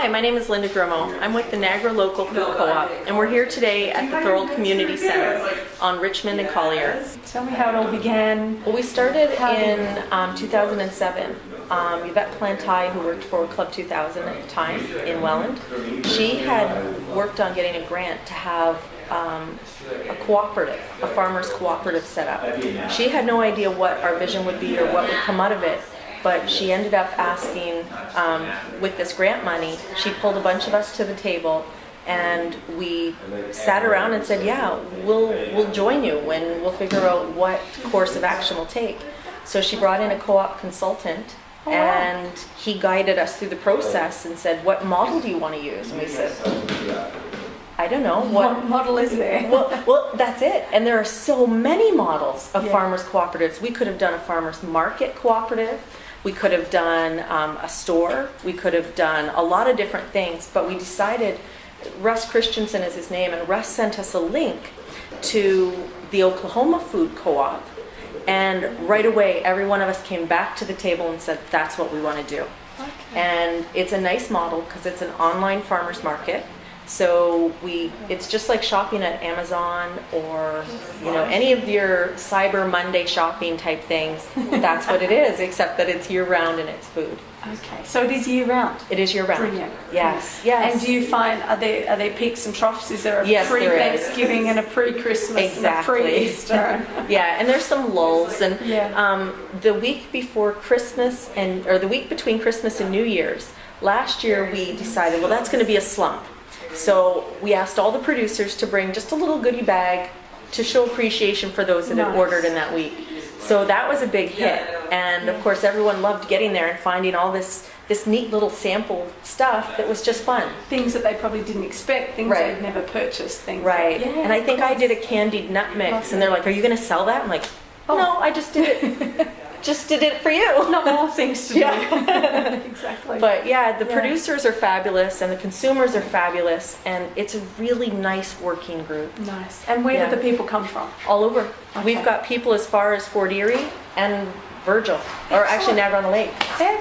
Hi, my name is Linda Grimo. I'm with the Niagara Local Food Co-op, and we're here today at the Thorold Community Center on Richmond and Collier. Tell me how it all began. Well, we started in 2007. Yvette Plantai, who worked for Club 2000 at the time in Welland, she had worked on getting a grant to have a cooperative, a farmers cooperative set up. She had no idea what our vision would be or what would come out of it. But she ended up asking, with this grant money, she pulled a bunch of us to the table and we sat around and said, yeah, we'll join you when we'll figure out what course of action we'll take. So she brought in a co-op consultant and he guided us through the process and said, what model do you want to use? And we said, I don't know. What model is there? Well, that's it. And there are so many models of farmers cooperatives. We could have done a farmers market cooperative. We could have done a store. We could have done a lot of different things. But we decided, Russ Christensen is his name, and Russ sent us a link to the Oklahoma Food Co-op. And right away, every one of us came back to the table and said, that's what we want to do. Okay. And it's a nice model because it's an online farmers market. So it's just like shopping at Amazon or any of your Cyber Monday shopping type things. That's what it is, except that it's year round and it's food. Okay, so it is year round. It is year round. Brilliant. Yes. And do you find are there peaks and troughs? Is there a pre-Thanksgiving and a pre-Christmas and a pre-Easter? Yeah, and there's some lulls. And the week before Christmas or the week between Christmas and New Year's, last year we decided, well, that's going to be a slump. So we asked all the producers to bring just a little goodie bag to show appreciation for those that had ordered in that week. So that was a big hit. And of course everyone loved getting there and finding all this neat little sample stuff that was just fun. Things that they probably didn't expect, things they'd never purchased, things. Right. And I think I did a candied nut mix and they're like, are you going to sell that? I'm like, no, I just did it. Just did it for you. Not more things to do. Exactly. But the producers are fabulous and the consumers are fabulous and it's a really nice working group. Nice. And where do the people come from? All over. Okay. We've got people as far as Fort Erie and Virgil, or actually Niagara-on-the-Lake.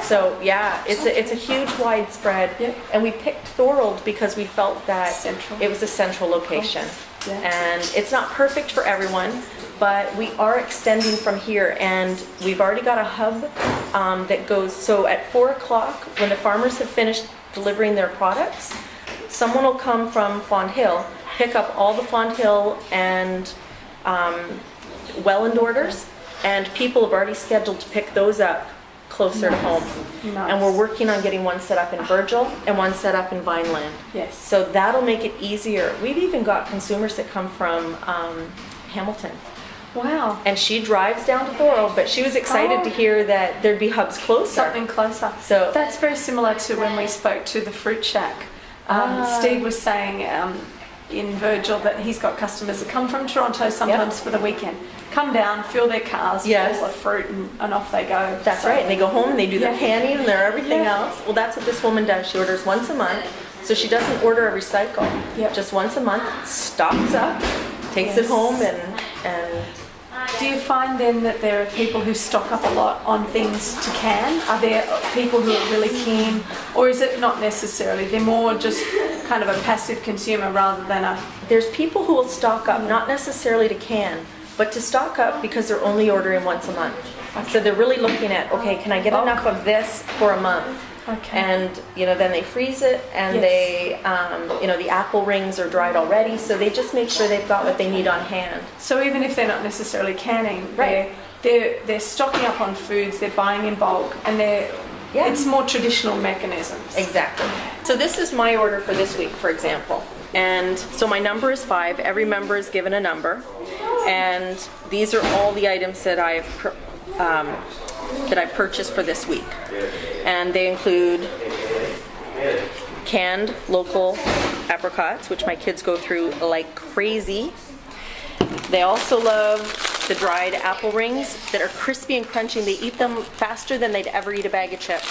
So it's a huge widespread. And we picked Thorold because we felt that it was a central location. And it's not perfect for everyone, but we are extending from here, and we've already got a hub that goes, so at 4 o'clock, when the farmers have finished delivering their products, someone will come from Fond Hill, pick up all the Fond Hill and Welland orders, and people have already scheduled to pick those up closer to home. Nice. And we're working on getting one set up in Virgil and one set up in Vineland. Yes. So that'll make it easier. We've even got consumers that come from Hamilton. Wow. And she drives down to Thorold, but she was excited to hear that there'd be hubs closer. Something closer. So that's very similar to when we spoke to the Fruit Shack. Steve was saying in Virgil that he's got customers that come from Toronto sometimes for the weekend. Come down, fill their cars full of fruit and off they go. That's right. And they go home and they do their canning and their everything else. Well, that's what this woman does. She orders once a month. So she doesn't order every cycle. Just once a month, stocks up, takes it home and do you find then that there are people who stock up a lot on things to can? Are there people who are really keen, or is it not necessarily? They're more just kind of a passive consumer rather than a... There's people who will stock up, not necessarily to can, but to stock up because they're only ordering once a month. Okay. So they're really looking at, okay, can I get enough of this for a month? Okay. And then they freeze it, and they, the apple rings are dried already, so they just make sure they've got what they need on hand. So even if they're not necessarily canning, they're stocking up on foods, they're buying in bulk, and it's more traditional mechanisms. Exactly. So this is my order for this week, for example. And so my number is 5. Every member is given a number, and these are all the items that I purchased for this week. And they include canned local apricots, which my kids go through like crazy. They also love the dried apple rings that are crispy and crunchy, and they eat them faster than they'd ever eat a bag of chips.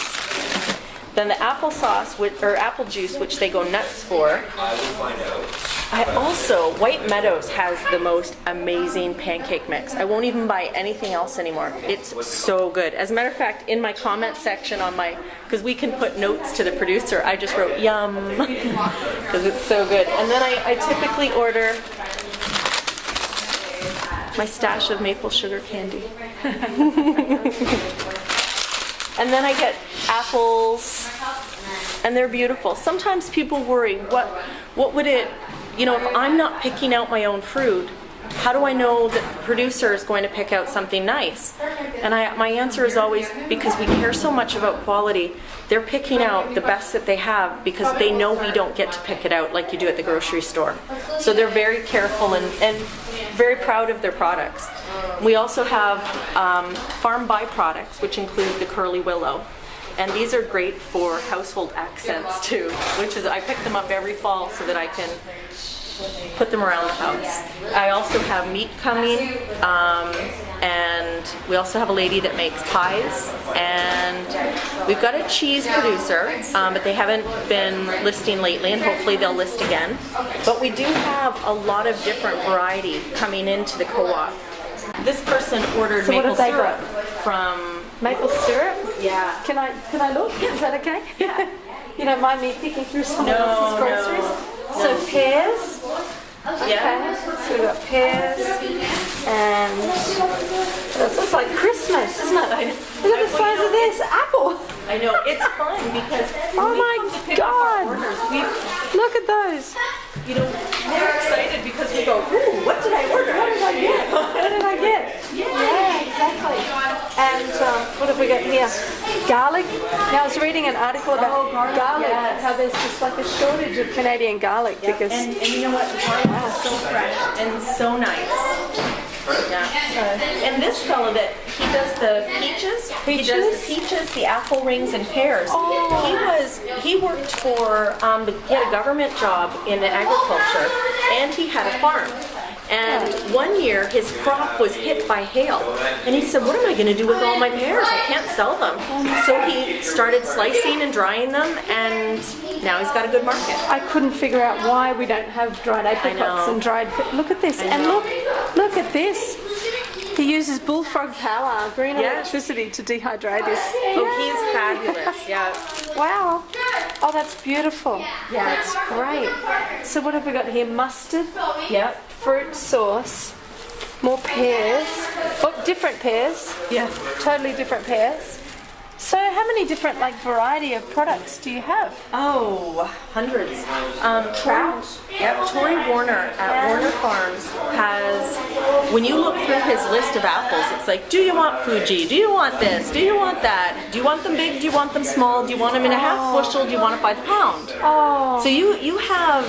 Then the applesauce, or apple juice, which they go nuts for. White Meadows has the most amazing pancake mix. I won't even buy anything else anymore. It's so good. As a matter of fact, in my comment section on because we can put notes to the producer, I just wrote yum, because it's so good. And then I typically order my stash of maple sugar candy. And then I get apples, and they're beautiful. Sometimes people worry, what would it, if I'm not picking out my own fruit, how do I know that the producer is going to pick out something nice? And my answer is always, because we care so much about quality, they're picking out the best that they have because they know we don't get to pick it out like you do at the grocery store. So they're very careful and very proud of their products. We also have farm byproducts, which include the curly willow. And these are great for household accents too, I pick them up every fall so that I can put them around the house. I also have meat coming, and we also have a lady that makes pies, and we've got a cheese producer, but they haven't been listing lately, and hopefully they'll list again. But we do have a lot of different variety coming into the co-op. This person ordered maple syrup from... Maple syrup? Yeah. Can I look? Is that okay? Yeah. You don't mind me picking through some else's groceries? So pears. Okay. Yeah. So we've got pears, and this looks like Christmas, isn't it? Look at the size of this apple. I know, it's fun because Oh my God! Look at those. We're excited because we go, ooh, what did I order? What did I get? What did I get? Yeah, exactly. And what have we got here? Garlic. Now I was reading an article about garlic, yes. how there's just like a shortage of Canadian garlic because. And you know what? The garlic is so fresh and so nice. Yeah. And this fellow he does the peaches. He does the peaches, the apple rings, and pears. Oh. He worked for he had a government job in agriculture, and he had a farm. And one year his crop was hit by hail, and he said, "What am I going to do with all my pears? I can't sell them." So he started slicing and drying them, and now he's got a good market. I couldn't figure out why we don't have dried apricots and dried. Look at this, and look at this. He uses bullfrog power, green electricity to dehydrate this. Oh, he's fabulous. Yeah. Wow. Oh, that's beautiful. Yeah, it's Great. So what have we got here? Mustard. Yep. Fruit sauce. More pears. Oh, different pears. Yeah. Totally different pears. So how many different variety of products do you have? Oh, hundreds. Tori Warner at Warner Farms has, when you look through his list of apples, it's like, do you want Fuji? Do you want this? Do you want that? Do you want them big? Do you want them small? Do you want them in a half bushel? Do you want it by the pound? Oh. So you have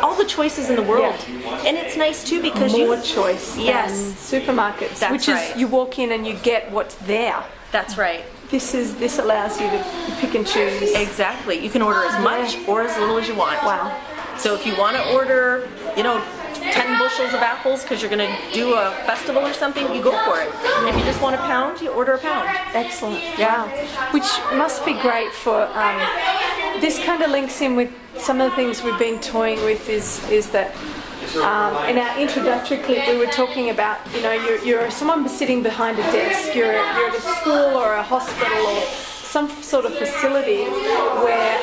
all the choices in the world. And it's nice too because more choice yes. than supermarkets. That's which right. is you walk in and you get what's there. That's right. This allows you to pick and choose. Exactly. You can order as much or as little as you want. Wow. So if you want to order, 10 bushels of apples because you're going to do a festival or something, you go for it. And if you just want a pound, you order a pound. Excellent. Yeah. Wow. Which must be great for, this kind of links in with some of the things we've been toying with is that in our introductory clip we were talking about, you're someone sitting behind a desk, you're at a school or a hospital or some sort of facility where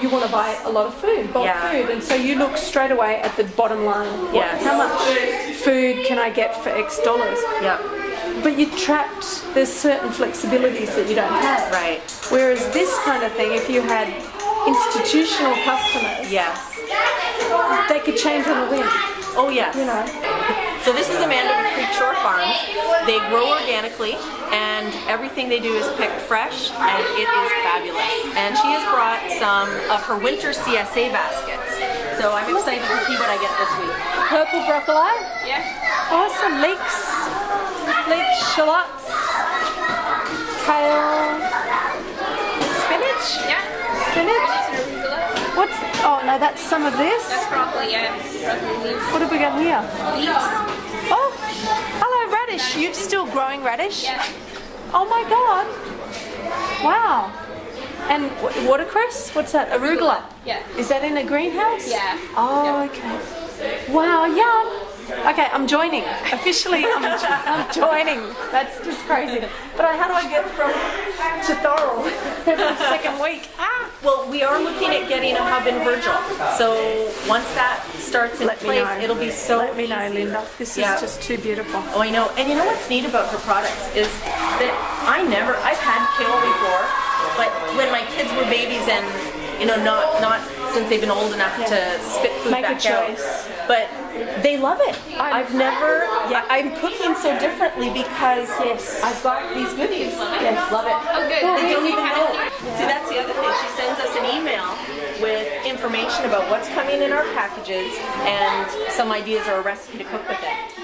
you want to buy a lot of food, bulk food, and so you look straight away at the bottom line. Yes. How much food can I get for X dollars? Yep. But you're trapped, there's certain flexibilities that you don't have. Right. Whereas this kind of thing, if you had institutional customers, Yes. they could change on a whim. Oh, yes. So this is Amanda with Creek Shore Farms. They grow organically, and everything they do is picked fresh, and it is fabulous. And she has brought some of her winter CSA baskets. So I'm excited to see what I get this week. Purple broccoli? Yeah. Awesome. Leeks, shallots, kale, spinach? Yeah. Spinach? Oh no, that's some of this. That's broccoli, yeah. Broccoli leaves. What have we got here? Leaves. Oh, hello radish. You're still growing radish? Yeah. Oh my God. Wow. And watercress? What's that? Arugula? Yeah. Is that in a greenhouse? Yeah. Oh, okay. Wow, yum. Okay, I'm joining. Officially, I'm joining. That's just crazy. But how do I get from to Thorold every second week? Well, we are looking at getting a hub in Virgil. So once that starts in Let me place, know. ittle be so Let me know, easy. Linda. This Yeah. is just too beautiful. Oh, I know. And you know what's neat about her products is that I've had kale before, but when my kids were babies and, not since they've been old enough to spit food Make a back out. choice. But they love it. I'm cooking so differently because I've got these goodies. Yes, love it. Oh, good. They don't even know. See, that's the other thing. She sends us an email with information about what's coming in our packages and some ideas or a recipe to cook with it.